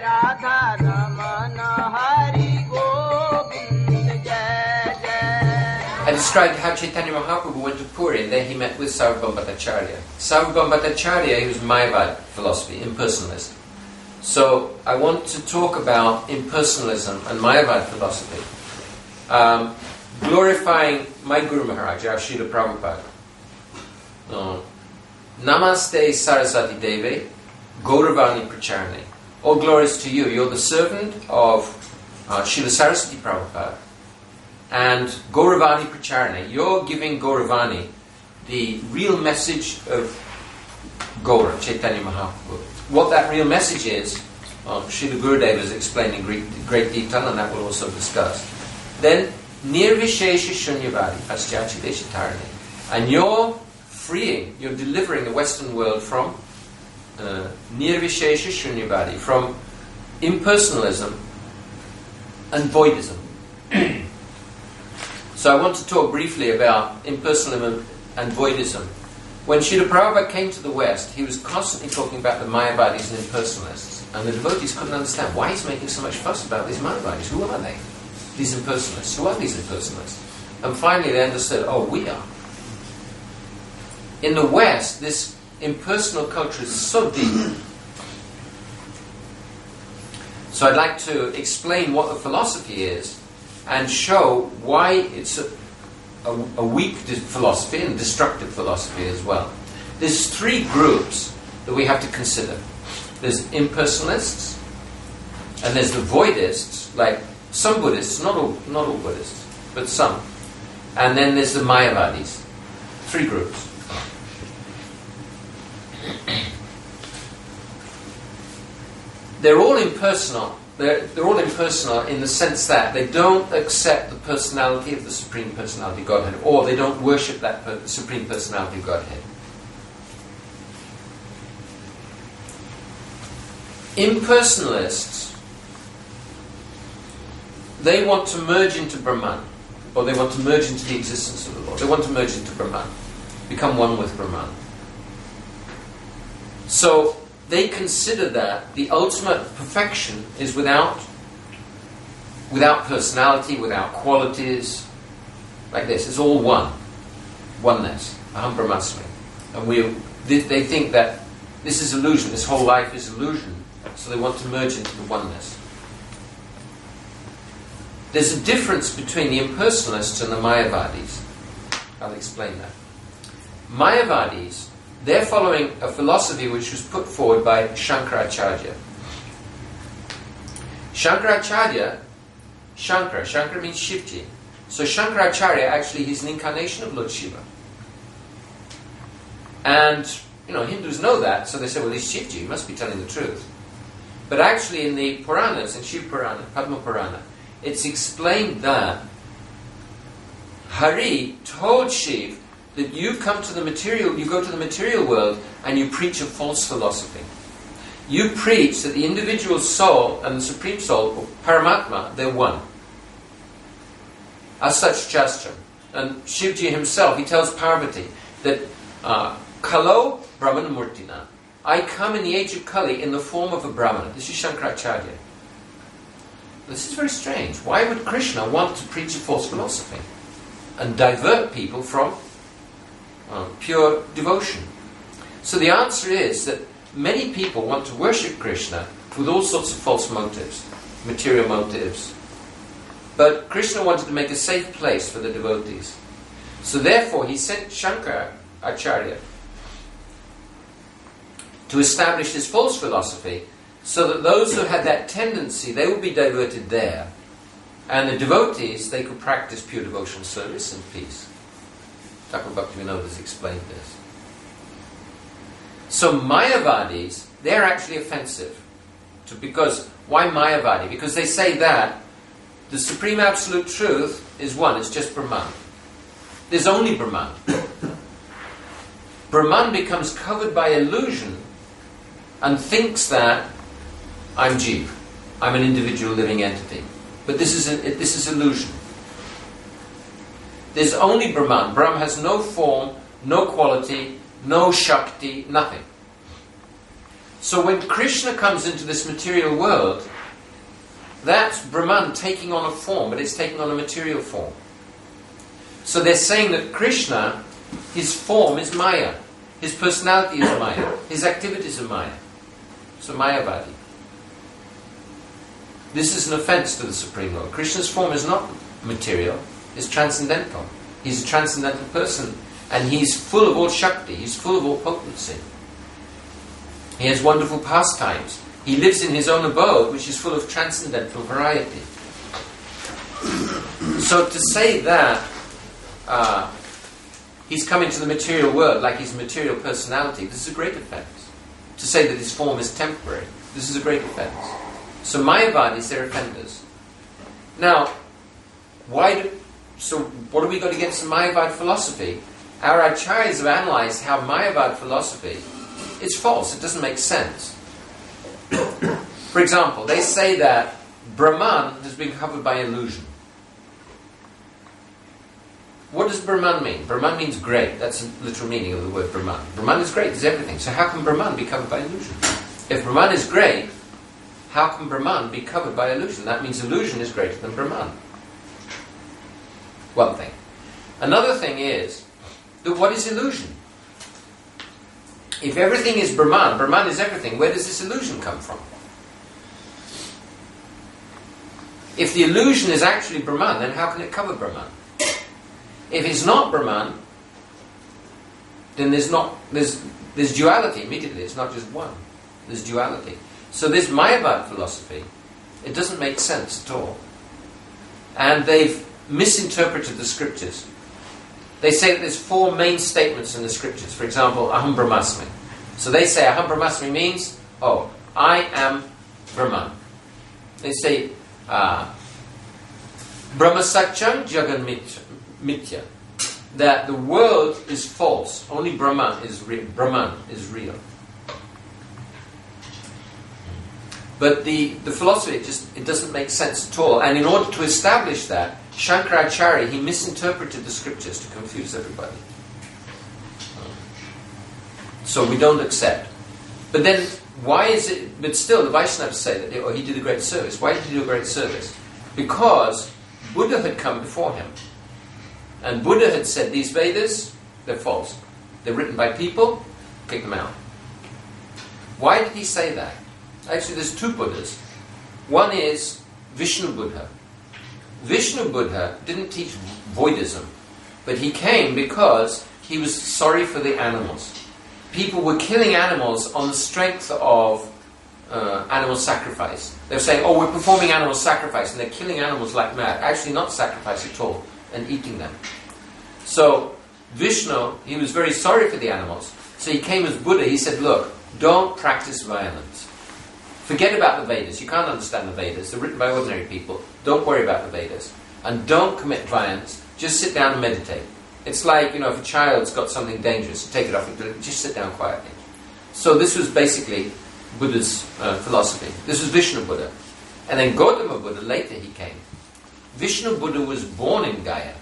Radha Ramana Hari Govind Jai Jai. I described how Chaitanya Mahaprabhu went to Puri and there he met with Sarvabhauma Bhattacharya. Sarvabhauma Bhattacharya, he was Mayavad philosophy, impersonalist. So I want to talk about impersonalism and Mayavad philosophy, glorifying my Guru Maharaj, our Srila Prabhupada. Namaste Saraswati Deve, Gauravani Pracharane. All glories to you. You're the servant of Srila Saraswati Prabhupada and Gauravani Pracharane. You're giving Gauravani the real message of Gaura, Chaitanya Mahaprabhu. What that real message is, Srila Gurudev is explaining in great detail, and that we'll also discuss. Then, Nirvishesha Shunyavadi, Paschachi Deshitarani. And you're freeing, you're delivering the Western world from Nirvishesha Shunyavadi, from impersonalism and voidism. So I want to talk briefly about impersonalism and voidism. When Srila Prabhupada came to the West, he was constantly talking about the Mayavadis and impersonalists. And the devotees couldn't understand why he's making so much fuss about these Mayavadis. Who are they? These impersonalists. Who are these impersonalists? And finally they understood, oh, we are. In the West, this impersonal culture is so deep. So I'd like to explain what the philosophy is and show why it's a weak philosophy and destructive philosophy as well. There's three groups that we have to consider. There's impersonalists, and there's the voidists, like some Buddhists, not all Buddhists, but some. And then there's the Mayavadis. Three groups. They're all impersonal. They're all impersonal in the sense that they don't accept the personality of the Supreme Personality of Godhead, or they don't worship that Supreme Personality of Godhead. Impersonalists, they want to merge into Brahman, or they want to merge into the existence of the Lord. They want to merge into Brahman, become one with Brahman. So they consider that the ultimate perfection is without personality, without qualities, like this. It's all one. Oneness. Aham Brahmasmi. And they think that this is illusion, this whole life is illusion, so they want to merge into the oneness. There's a difference between the impersonalists and the Mayavadis. I'll explain that. Mayavadis, they're following a philosophy which was put forward by Shankaracharya. Shankara means Shivji. So Shankaracharya, actually, he's an incarnation of Lord Shiva. And, Hindus know that, so they say, well, he's Shivji, he must be telling the truth. But actually in the Puranas, in Shiv Purana, Padma Purana, it's explained that Hari told Shiv that you go to the material world and you preach a false philosophy. You preach that the individual soul and the Supreme Soul, or Paramatma, they're one. As such Shastra. And Shivji himself, he tells Parvati that Kalo Brahmana Murtina. I come in the age of Kali in the form of a Brahmana. This is Shankaracharya. This is very strange. Why would Krishna want to preach a false philosophy and divert people from pure devotion? So the answer is that many people want to worship Krishna with all sorts of false motives, material motives. But Krishna wanted to make a safe place for the devotees. So therefore he sent Shankaracharya to establish this false philosophy so that those who had that tendency, they would be diverted there. And the devotees, they could practice pure devotional service and peace. Thakur Bhaktivinoda has explained this. So Mayavadis, they're actually offensive. Why Mayavadi? Because they say that the Supreme Absolute Truth is one, it's just Brahman. There's only Brahman. Brahman becomes covered by illusion and thinks that I'm Jeev, I'm an individual living entity. But this is illusion. There's only Brahman. Brahman has no form, no quality, no Shakti, nothing. So when Krishna comes into this material world, that's Brahman taking on a form, but it's taking on a material form. So they're saying that Krishna, his form is Maya, his personality is Maya, his activities are Maya. So Mayavadi. This is an offense to the Supreme Lord. Krishna's form is not material, it's transcendental. He's a transcendental person, and he's full of all Shakti, he's full of all potency. He has wonderful pastimes. He lives in his own abode, which is full of transcendental variety. So to say that he's come into the material world like his material personality, this is a great offense. To say that his form is temporary, this is a great offense. So Mayavadis, they're offenders. Now, what have we got against the Mayavad philosophy? Our acharyas have analyzed how Mayavad philosophy is false, it doesn't make sense. For example, they say that Brahman has been covered by illusion. What does Brahman mean? Brahman means great. That's the literal meaning of the word Brahman. Brahman is great, is everything. So how can Brahman be covered by illusion? If Brahman is great, how can Brahman be covered by illusion? That means illusion is greater than Brahman. One thing. Another thing is that what is illusion? If everything is Brahman, Brahman is everything, where does this illusion come from? If the illusion is actually Brahman, then how can it cover Brahman? If it's not Brahman, then there's duality immediately. It's not just one. There's duality. So this Mayavad philosophy, it doesn't make sense at all. And they've misinterpreted the scriptures. They say that there's 4 main statements in the scriptures. For example, Aham Brahmasmi. So they say Aham Brahmasmi means, I am Brahman. They say Brahma Satyam Jagan Mitya, that the world is false, only Brahman is real. But the philosophy, it doesn't make sense at all. And in order to establish that, Shankaracharya, he misinterpreted the scriptures to confuse everybody. So we don't accept. But then, why is it... But still, the Vaishnavas say that he did a great service. Why did he do a great service? Because Buddha had come before him. And Buddha had said, these Vedas, they're false. They're written by people, kick them out. Why did he say that? Actually, there's 2 Buddhas. One is Vishnu Buddha. Vishnu Buddha didn't teach Voidism, but he came because he was sorry for the animals. People were killing animals on the strength of animal sacrifice. They were saying, we're performing animal sacrifice, and they're killing animals like mad. Actually not sacrifice at all, and eating them. So Vishnu, he was very sorry for the animals. So he came as Buddha. He said, look, don't practice violence. Forget about the Vedas. You can't understand the Vedas. They're written by ordinary people. Don't worry about the Vedas. And don't commit violence. Just sit down and meditate. It's like, if a child's got something dangerous, take it off and just sit down quietly. So this was basically Buddha's philosophy. This was Vishnu Buddha. And then Gautama Buddha, later he came. Vishnu Buddha was born in Gaya.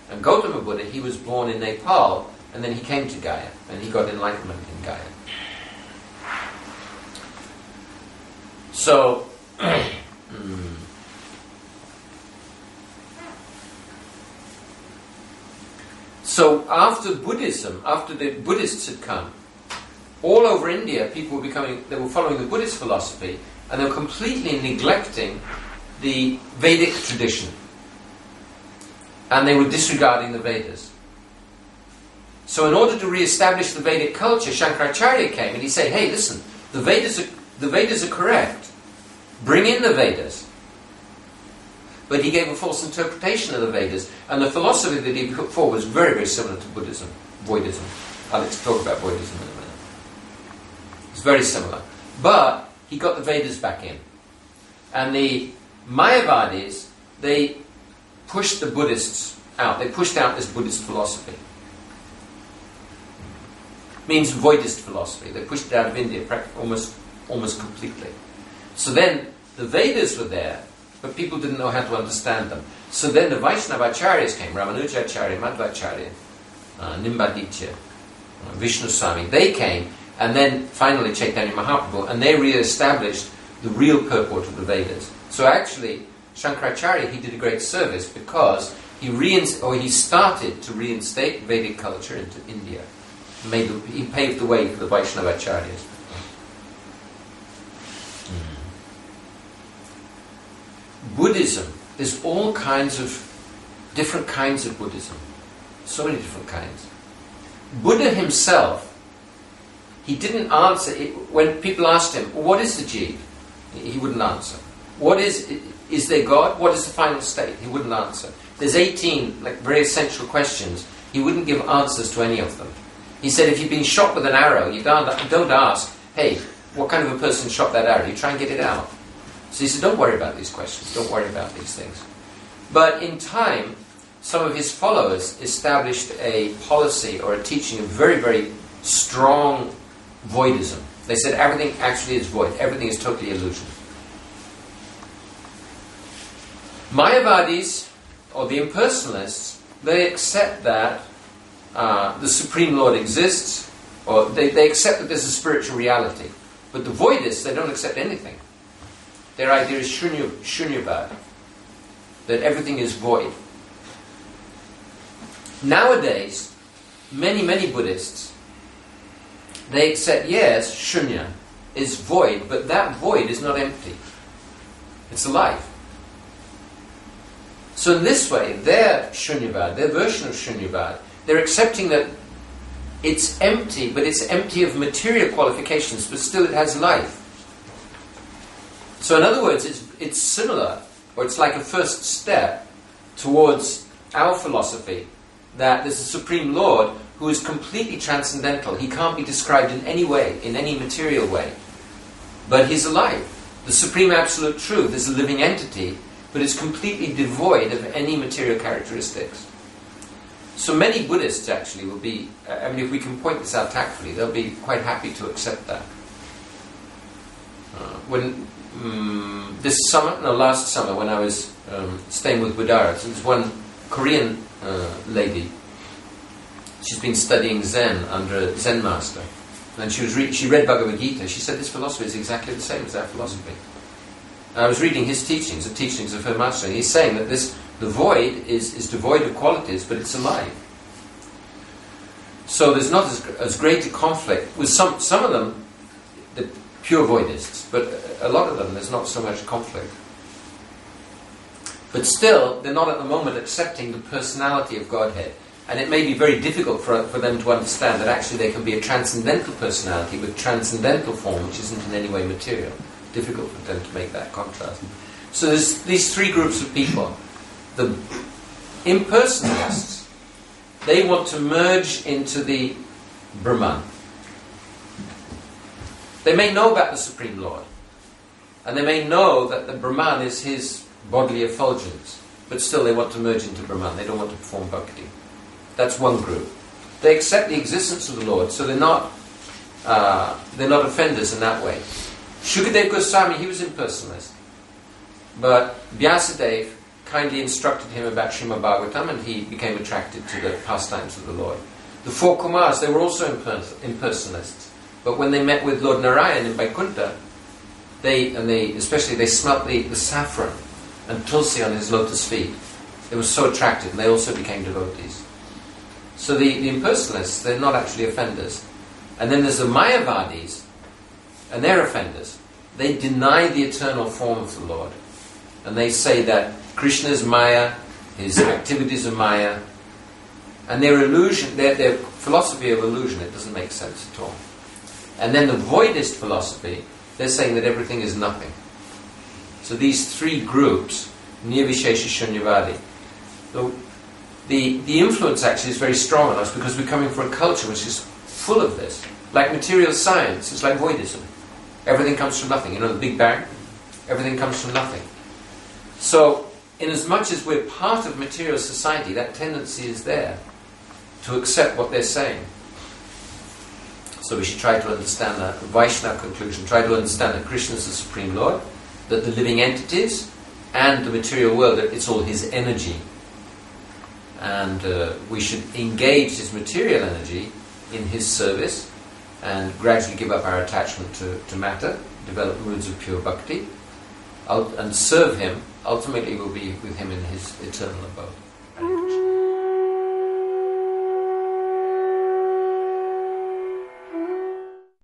And Gautama Buddha, he was born in Nepal, and then he came to Gaya, and he got enlightenment in Gaya. So, so after Buddhism, after the Buddhists had come, all over India, people they were following the Buddhist philosophy, and they were completely neglecting the Vedic tradition. And they were disregarding the Vedas. So in order to re-establish the Vedic culture, Shankaracharya came and he said, hey, listen, the Vedas are correct. Bring in the Vedas. But he gave a false interpretation of the Vedas, and the philosophy that he put forward was very, very similar to Buddhism, Voidism. I'll talk about Voidism in a minute. It's very similar. But he got the Vedas back in. And the Mayavadis, they pushed the Buddhists out. They pushed out this Buddhist philosophy. Means Voidist philosophy. They pushed it out of India almost completely. So then the Vedas were there, but people didn't know how to understand them. So then the Vaishnavacharyas came, Ramanujacharya, Madhvacharya, Nimbaditya, Vishnu Swami. They came and then finally Chaitanya Mahaprabhu, and they re-established the real purport of the Vedas. So actually, Shankaracharya, he did a great service because he started to reinstate Vedic culture into India. He paved the way for the Vaishnavacharyas. Buddhism, there's all kinds of different kinds of Buddhism. So many different kinds. Buddha himself, he didn't answer when people asked him, what is the Jeev? He wouldn't answer. What is there God? What is the final state? He wouldn't answer. There's 18 very essential questions. He wouldn't give answers to any of them. He said, if you've been shot with an arrow, you don't ask, hey, what kind of a person shot that arrow? You try and get it out. So he said, don't worry about these questions. Don't worry about these things. But in time, some of his followers established a policy or a teaching of very, very strong voidism. They said everything actually is void. Everything is totally illusion. Mayavadis, or the impersonalists, they accept that the Supreme Lord exists, or they accept that there's a spiritual reality. But the voidists, they don't accept anything. Their idea is shunyavad, that everything is void. Nowadays, many, many Buddhists, they accept, yes, shunya is void, but that void is not empty. It's alive. So in this way, their shunyavad, their version of shunyavad, they're accepting that it's empty, but it's empty of material qualifications, but still it has life. So in other words, it's similar, or it's like a first step towards our philosophy, that there's a Supreme Lord who is completely transcendental. He can't be described in any way, in any material way. But he's alive. The Supreme Absolute Truth is a living entity, but is completely devoid of any material characteristics. So many Buddhists actually will be, if we can point this out tactfully, they'll be quite happy to accept that. Last summer when I was staying with Buddharas, there was one Korean lady. She's been studying Zen under a Zen master, and she read Bhagavad Gita. She said this philosophy is exactly the same as our philosophy. And I was reading his teachings, the teachings of her master, and he's saying that the void is devoid of qualities, but it's alive. So there's not as great a conflict with some of them, the pure voidists, but a lot of them there's not so much conflict. But still, they're not at the moment accepting the personality of Godhead. And it may be very difficult for them to understand that actually there can be a transcendental personality with transcendental form, which isn't in any way material. Difficult for them to make that contrast. So there's these three groups of people. The impersonalists, they want to merge into the Brahman. They may know about the Supreme Lord, and they may know that the Brahman is his bodily effulgence, but still they want to merge into Brahman. They don't want to perform bhakti. That's one group. They accept the existence of the Lord, so they're not offenders in that way. Shukadev Goswami, he was impersonalist, but Vyasadeva kindly instructed him about Srimad Bhagavatam, and he became attracted to the pastimes of the Lord. The four Kumars, they were also impersonalists, but when they met with Lord Narayan in Vaikuntha, they smelt the saffron and tulsi on his lotus feet. They were so attracted, and they also became devotees. So the impersonalists, they're not actually offenders. And then there's the Mayavadis, and they're offenders. They deny the eternal form of the Lord. And they say that Krishna is Maya, his activities are Maya, and their philosophy of illusion, it doesn't make sense at all. And then the voidist philosophy, they're saying that everything is nothing. So these three groups, Nirvishesha Shunyavadi, the influence actually is very strong on us because we're coming from a culture which is full of this. Like material science, it's like voidism. Everything comes from nothing. You know the Big Bang? Everything comes from nothing. So, in as much as we're part of material society, that tendency is there to accept what they're saying. So we should try to understand that. Vaishnava conclusion, try to understand that Krishna is the Supreme Lord, that the living entities and the material world, that it's all his energy. And we should engage his material energy in his service, and gradually give up our attachment to matter, develop moods of pure bhakti, and serve him, ultimately we'll be with him in his eternal abode.